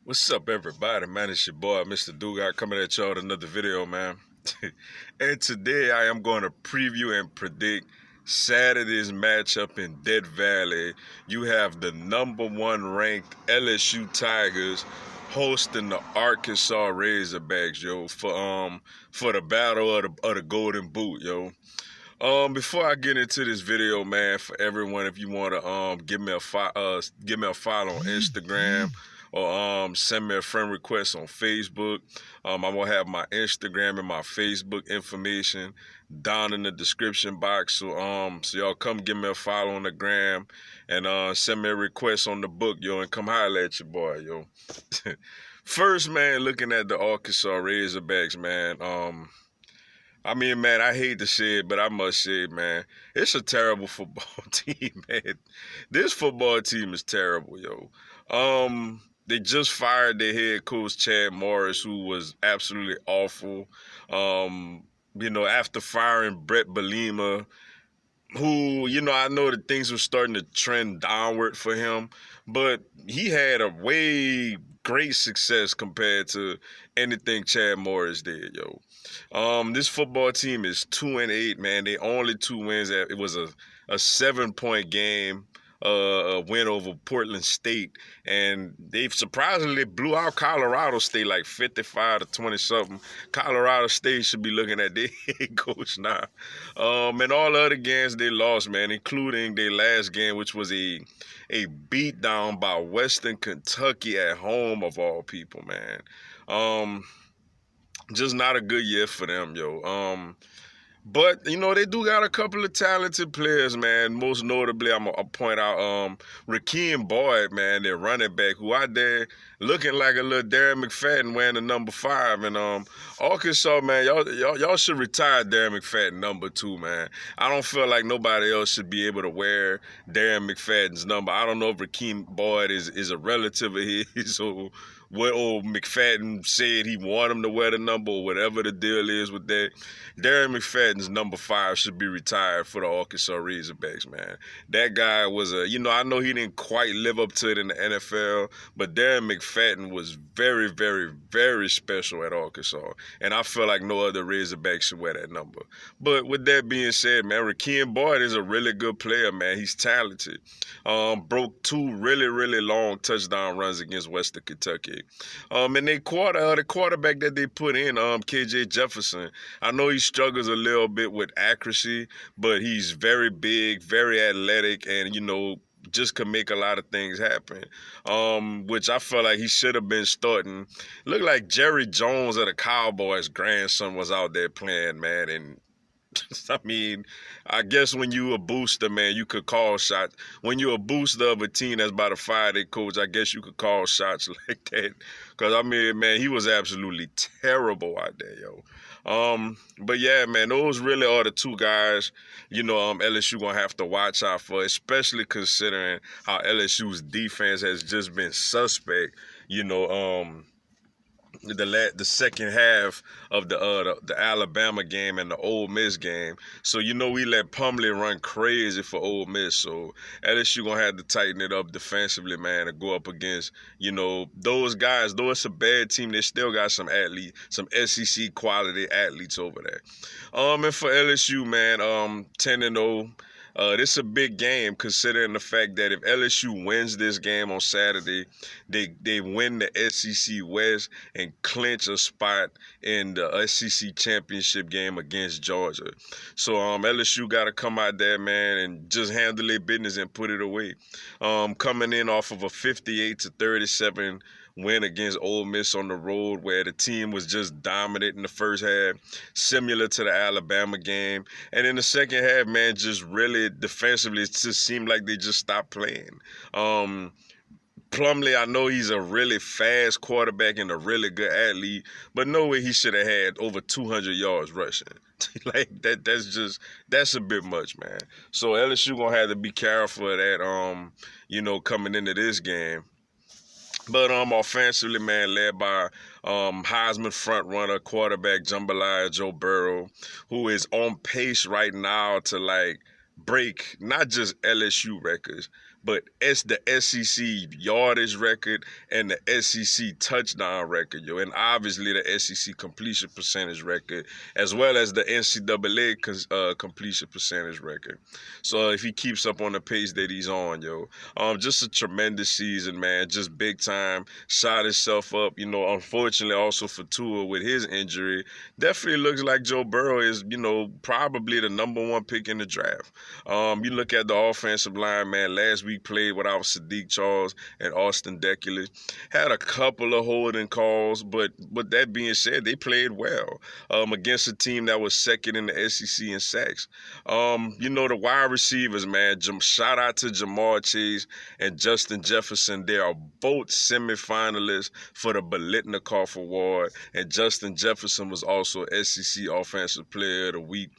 What's up, everybody? Man, it's your boy, Mr. Dugai, coming at y'all with another video, man. And today I am going to preview and predict Saturday's matchup in Death Valley. You have the #1 ranked LSU Tigers hosting the Arkansas Razorbacks, yo, for the battle of the Golden Boot, yo. Before I get into this video, man, for everyone, if you want to give me a follow on Instagram or send me a friend request on Facebook. I'm gonna have my Instagram and my Facebook information down in the description box. So y'all come give me a follow on the gram and send me a request on the book, yo, and come holler at your boy, yo. First, man, looking at the Arkansas Razorbacks, man. I mean, man, I hate to say it, but I must say it, man. It's a terrible football team, man. This football team is terrible, yo. They just fired their head coach, Chad Morris, who was absolutely awful. After firing Brett Belima, who, I know that things were starting to trend downward for him, but he had a way great success compared to anything Chad Morris did, yo. This football team is 2-8, man. They only two wins. It was a 7-point game, a win over Portland State, and they surprisingly blew out Colorado State like 55 to 20 something. Colorado State should be looking at their head coach now. And all the other games they lost, man, including their last game, which was a beatdown by Western Kentucky at home of all people, man. Just not a good year for them, yo. But they do got a couple of talented players, man. Most notably, I'll point out Rakeem Boyd, man, their running back, who out there looking like a little Darren McFadden wearing the #5. And Arkansas, man, y'all should retire Darren McFadden #2, man. I don't feel like nobody else should be able to wear Darren McFadden's number. I don't know if Rakeem Boyd is a relative of his or what old McFadden said he wanted him to wear the number or whatever the deal is with that. Darren McFadden's #5 should be retired for the Arkansas Razorbacks, man. That guy was I know he didn't quite live up to it in the NFL, but Darren McFadden was very, very, very special at Arkansas. And I feel like no other Razorback should wear that number. But with that being said, man, Rakeem Boyd is a really good player, man. He's talented. Broke 2 really, really long touchdown runs against Western Kentucky. And the quarterback that they put in, KJ Jefferson, I know he struggles a little bit with accuracy, but he's very big, very athletic, and just can make a lot of things happen. Which I felt like he should have been starting. Looked like Jerry Jones of the Cowboys' grandson was out there playing, man, and I mean, I guess when you a booster, man, you could call shots. When you're a booster of a team that's about to fire their coach, I guess you could call shots like that. Because, I mean, man, he was absolutely terrible out there, yo. But, yeah, man, those really are the two guys, LSU going to have to watch out for, especially considering how LSU's defense has just been suspect, the second half of the Alabama game and the Ole Miss game. So we let Pumley run crazy for Ole Miss. So LSU gonna have to tighten it up defensively, man, and go up against those guys. Though it's a bad team, they still got some athletes, some SEC quality athletes over there. And for LSU, man, 10-0. This is a big game considering the fact that if LSU wins this game on Saturday, they win the SEC West and clinch a spot in the SEC championship game against Georgia. So LSU got to come out there, man, and just handle their business and put it away. Coming in off of a 58-37 win against Ole Miss on the road, where the team was just dominant in the first half, similar to the Alabama game. And in the second half, man, just really defensively, it just seemed like they just stopped playing. Plumlee, I know he's a really fast quarterback and a really good athlete, but no way he should have had over 200 yards rushing. Like that's a bit much, man. So LSU gonna have to be careful of that, coming into this game. But offensively, man, led by Heisman front-runner quarterback Jambalaya Joe Burrow, who is on pace right now to, like, break not just LSU records, but it's the SEC yardage record and the SEC touchdown record, yo, and obviously the SEC completion percentage record, as well as the NCAA completion percentage record. So if he keeps up on the pace that he's on, yo, just a tremendous season, man. Just big time. Shot himself up, unfortunately also for Tua with his injury. Definitely looks like Joe Burrow is, probably the #1 pick in the draft. You look at the offensive line, man. Last week played without Sadiq Charles and Austin Deckler. Had a couple of holding calls, but with that being said, they played well against a team that was second in the SEC in sacks. The wide receivers, man. Shout out to Jamar Chase and Justin Jefferson. They are both semifinalists for the Biletnikoff Award, and Justin Jefferson was also SEC Offensive Player of the Week.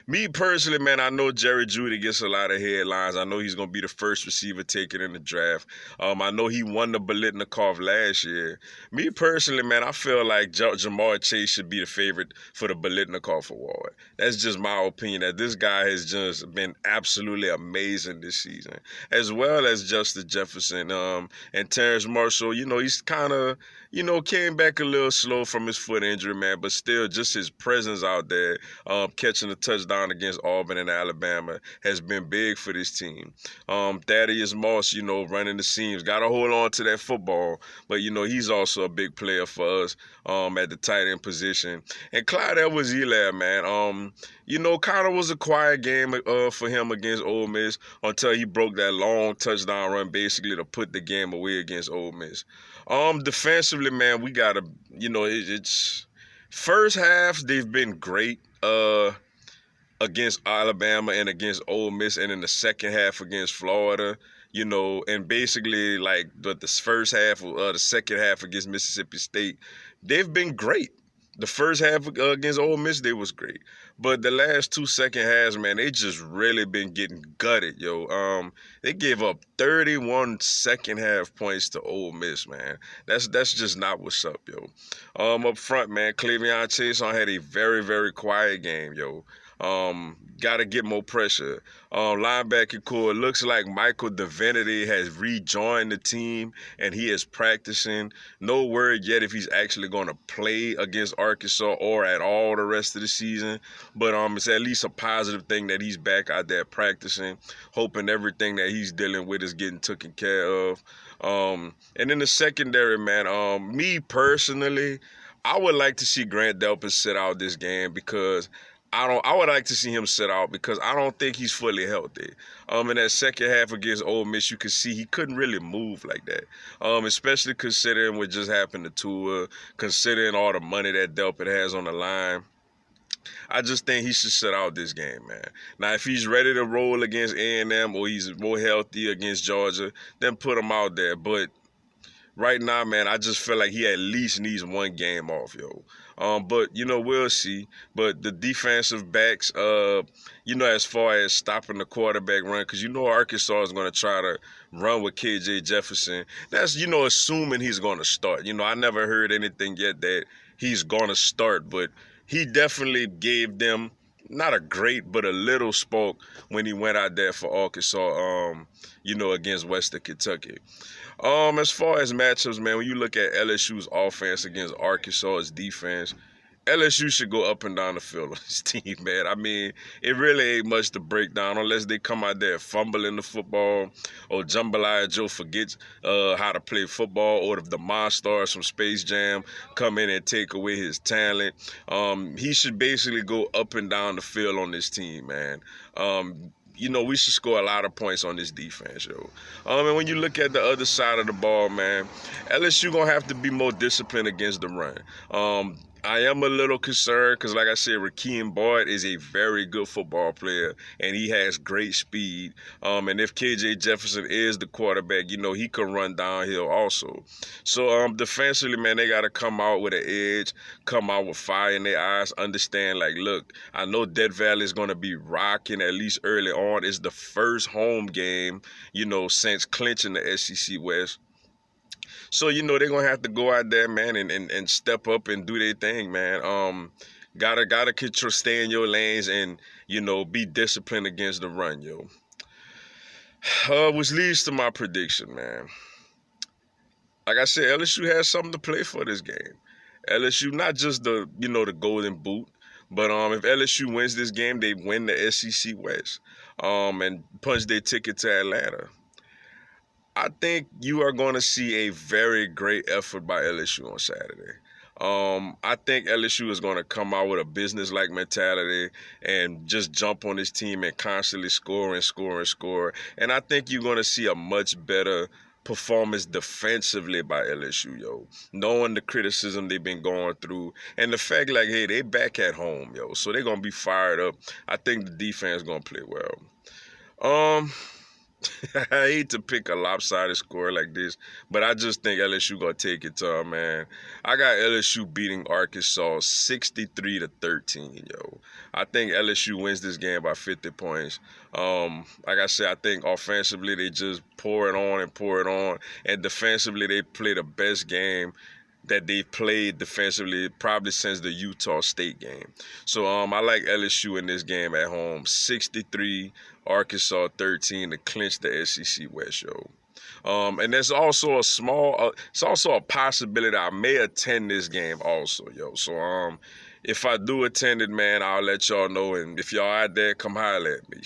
Me personally, man, I know Jerry Jeudy gets a lot of headlines. I know he's going to be the first receiver taken in the draft. I know he won the Biletnikoff last year. Me personally, man, I feel like Jamar Chase should be the favorite for the Biletnikoff Award. That's just my opinion, that this guy has just been absolutely amazing this season, as well as Justin Jefferson. And Terrence Marshall, he's kind of, came back a little slow from his foot injury, man, but still just his presence out there, catching a touchdown against Auburn and Alabama has been big for this team. Thaddeus Moss, running the seams, got to hold on to that football, but, he's also a big player for us at the tight end position. And Clyde Edwards-Helaire, man, kind of was a quiet game for him against Ole Miss until he broke that long touchdown run basically to put the game away against Ole Miss. Defensively, man, we got to, it's first half, they've been great against Alabama and against Ole Miss, and in the second half against Florida, and basically like the first half or the second half against Mississippi State, they've been great. The first half against Ole Miss, they was great. But the last 2 second halves, man, they just really been getting gutted, yo. They gave up 31 second half points to Ole Miss, man. That's just not what's up, yo. Up front, man, Cleveon Chason had a very, very quiet game, yo. Got to get more pressure. Linebacker core, looks like Michael Divinity has rejoined the team and he is practicing. No word yet if he's actually going to play against Arkansas or at all the rest of the season. But it's at least a positive thing that he's back out there practicing, hoping everything that he's dealing with is getting taken care of. And in the secondary, man, me personally, I would like to see Grant Delpit sit out this game because I would like to see him sit out because I don't think he's fully healthy. In that second half against Ole Miss, you could see he couldn't really move like that. Especially considering what just happened to Tua, considering all the money that Delpit has on the line. I just think he should sit out this game, man. Now, if he's ready to roll against A&M or he's more healthy against Georgia, then put him out there. But right now, man, I just feel like he at least needs one game off, yo. But, we'll see. But the defensive backs, as far as stopping the quarterback run, because Arkansas is going to try to run with KJ Jefferson. That's, assuming he's going to start. I never heard anything yet that he's going to start, but he definitely gave them not a great, but a little spoke when he went out there for Arkansas, against Western Kentucky. As far as matchups, man, when you look at LSU's offense against Arkansas's defense, LSU should go up and down the field on this team, man. I mean, it really ain't much to break down unless they come out there fumbling the football or Jambalaya Joe forgets how to play football, or if the Monstars from Space Jam come in and take away his talent. He should basically go up and down the field on this team, man. We should score a lot of points on this defense, yo. And when you look at the other side of the ball, man, LSU going to have to be more disciplined against the run. I am a little concerned because, like I said, Rakeem Boyd is a very good football player, and he has great speed. And if KJ Jefferson is the quarterback, he can run downhill also. So defensively, man, they got to come out with an edge, come out with fire in their eyes, understand, like, look, I know Death Valley is going to be rocking at least early on. It's the first home game, since clinching the SEC West. So, they're going to have to go out there, man, and step up and do their thing, man. Gotta control, stay in your lanes and, be disciplined against the run, yo. Which leads to my prediction, man. Like I said, LSU has something to play for this game. LSU, not just the golden boot, but if LSU wins this game, they win the SEC West, and punch their ticket to Atlanta. I think you are going to see a very great effort by LSU on Saturday. I think LSU is going to come out with a business-like mentality and just jump on this team and constantly score and score and score. And I think you're going to see a much better performance defensively by LSU, yo. Knowing the criticism they've been going through and the fact, like, hey, they back at home, yo. So they're going to be fired up. I think the defense is going to play well. I hate to pick a lopsided score like this, but I just think LSU gonna take it to them, man. I got LSU beating Arkansas 63-13, yo. I think LSU wins this game by 50 points. Like I said, I think offensively they just pour it on and pour it on, and defensively they play the best game that they've played defensively probably since the Utah State game. So I like LSU in this game at home, 63, Arkansas 13 to clinch the SEC West, yo. And there's also it's also a possibility I may attend this game also, yo. So if I do attend it, man, I'll let y'all know. And if y'all out there, come holler at me.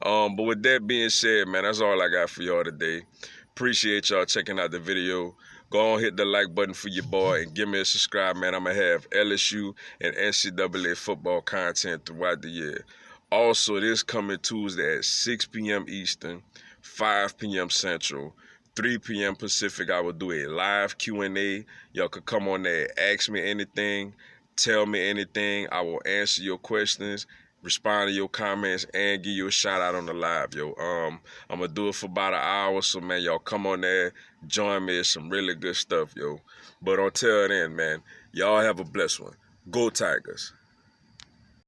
But with that being said, man, that's all I got for y'all today. Appreciate y'all checking out the video. Go on, hit the like button for your boy and give me a subscribe, man. I'm going to have LSU and NCAA football content throughout the year. Also, this coming Tuesday at 6 p.m. Eastern, 5 p.m. Central, 3 p.m. Pacific, I will do a live Q&A. Y'all could come on there and ask me anything, tell me anything. I will answer your questions, respond to your comments, and give you a shout out on the live, yo. I'm gonna do it for about an hour, so man, y'all come on there, join me. It's some really good stuff, yo. But until then, man, y'all have a blessed one. Go Tigers.